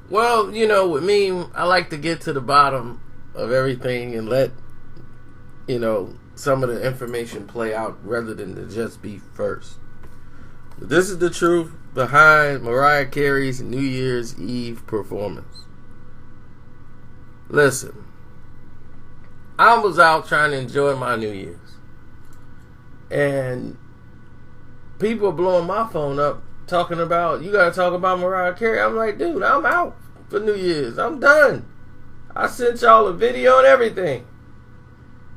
Well, with me, I like to get to the bottom of everything and let, some of the information play out rather than to just be first. But this is the truth behind Mariah Carey's New Year's Eve performance. Listen, I was out trying to enjoy my New Year's. And people are blowing my phone up talking about, you gotta talk about Mariah Carey. I'm like, dude, I'm out for New Year's. I'm done. I sent y'all a video and everything.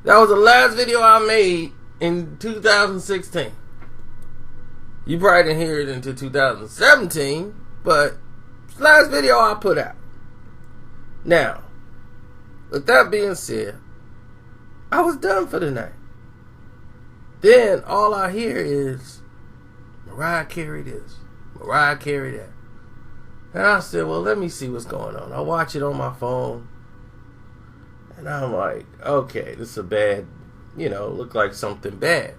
That was the last video I made in 2016. You probably didn't hear it until 2017, but it's the last video I put out. Now, with that being said, I was done for the night. Then all I hear is Mariah Carey this, Mariah Carey that. And I said, well, let me see what's going on. I watch it on my phone. And I'm like, okay, this is a bad, look like something bad.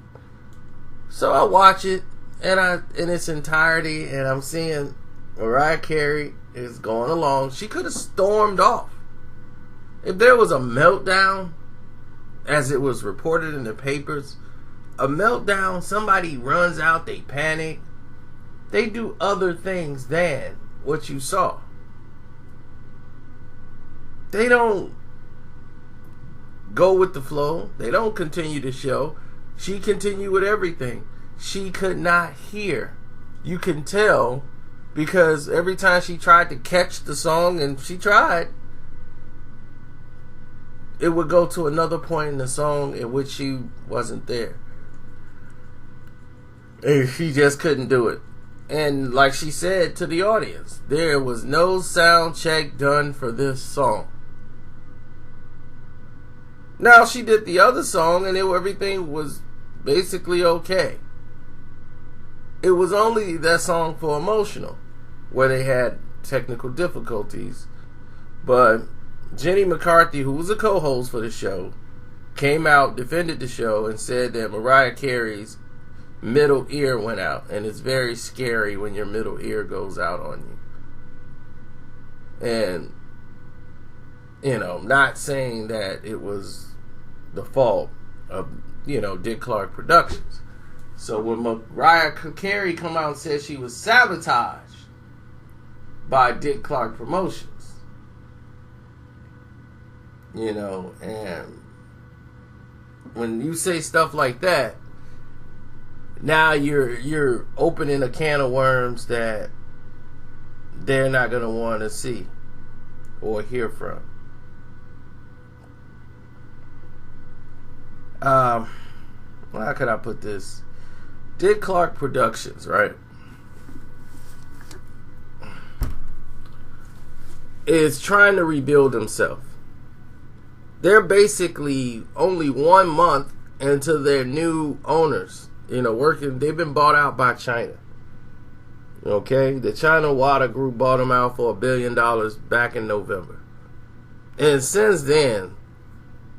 So I watch it in its entirety, and I'm seeing Mariah Carey is going along. She could have stormed off. If there was a meltdown, as it was reported in the papers, a meltdown, somebody runs out, they panic, they do other things than what you saw. They don't go with the flow. They don't continue the show. She continued with everything. She could not hear. You can tell because every time she tried to catch the song, and she tried, it would go to another point in the song in which she wasn't there. And she just couldn't do it. And like she said to the audience, there was no sound check done for this song. Now she did the other song and everything was basically okay. It was only that song for Emotional where they had technical difficulties. But Jenny McCarthy, who was a co-host for the show, came out, defended the show, and said that Mariah Carey's middle ear went out, and it's very scary when your middle ear goes out on you. And not saying that it was the fault of Dick Clark Productions. So when Mariah Carey come out and said she was sabotaged by Dick Clark Promotions, and when you say stuff like that, now you're opening a can of worms that they're not going to want to see or hear from. How could I put this? Dick Clark Productions, right, is trying to rebuild himself. They're basically only 1 month into their new owners. Working. They've been bought out by China. Okay, the China Water Group bought them out for $1 billion back in November, and since then,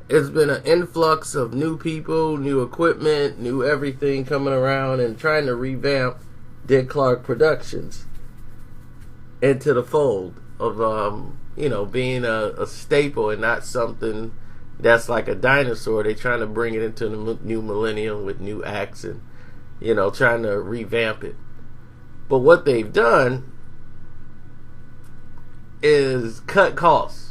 it's been an influx of new people, new equipment, new everything coming around and trying to revamp Dick Clark Productions into the fold of being a staple and not something that's like a dinosaur. They're trying to bring it into the new millennium with new acts and, trying to revamp it. But what they've done is cut costs.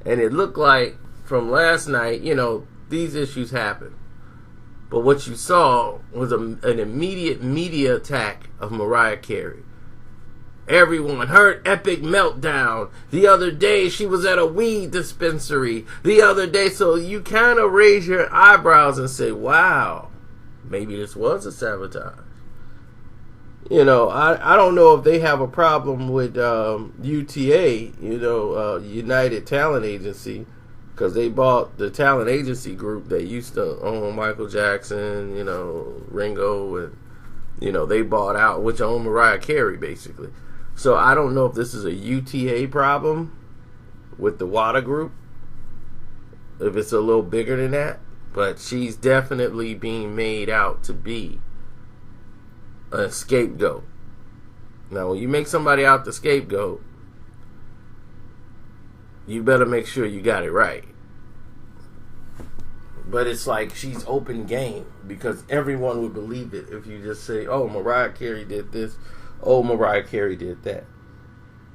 And it looked like from last night, these issues happened. But what you saw was an immediate media attack of Mariah Carey. Everyone, her epic meltdown. The other day, she was at a weed dispensary. The other day, so you kind of raise your eyebrows and say, wow, maybe this was a sabotage. I don't know if they have a problem with UTA, United Talent Agency, because they bought the talent agency group that used to own Michael Jackson, Ringo, and, they bought out, which owned Mariah Carey, basically. So I don't know if this is a UTA problem with the Water Group, if it's a little bigger than that, but she's definitely being made out to be a scapegoat. Now, when you make somebody out the scapegoat, you better make sure you got it right. But it's like she's open game because everyone would believe it if you just say, oh, Mariah Carey did this. Oh, Mariah Carey did that.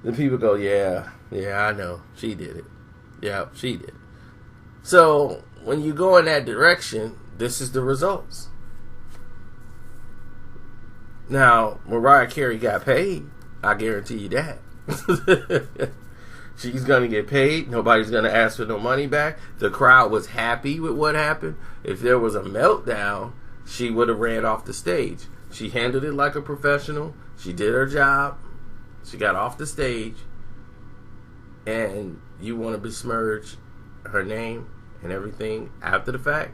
Then people go, yeah, I know. She did it. Yeah, she did it. So when you go in that direction, this is the results. Now, Mariah Carey got paid. I guarantee you that. She's going to get paid. Nobody's going to ask for no money back. The crowd was happy with what happened. If there was a meltdown, she would have ran off the stage. She handled it like a professional. She did her job. She got off the stage. And you want to besmirch her name and everything after the fact?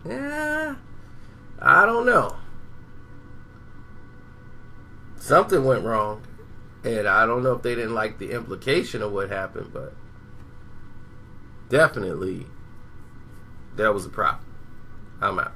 Yeah, I don't know. Something went wrong. And I don't know if they didn't like the implication of what happened, but definitely there was a problem. I'm out.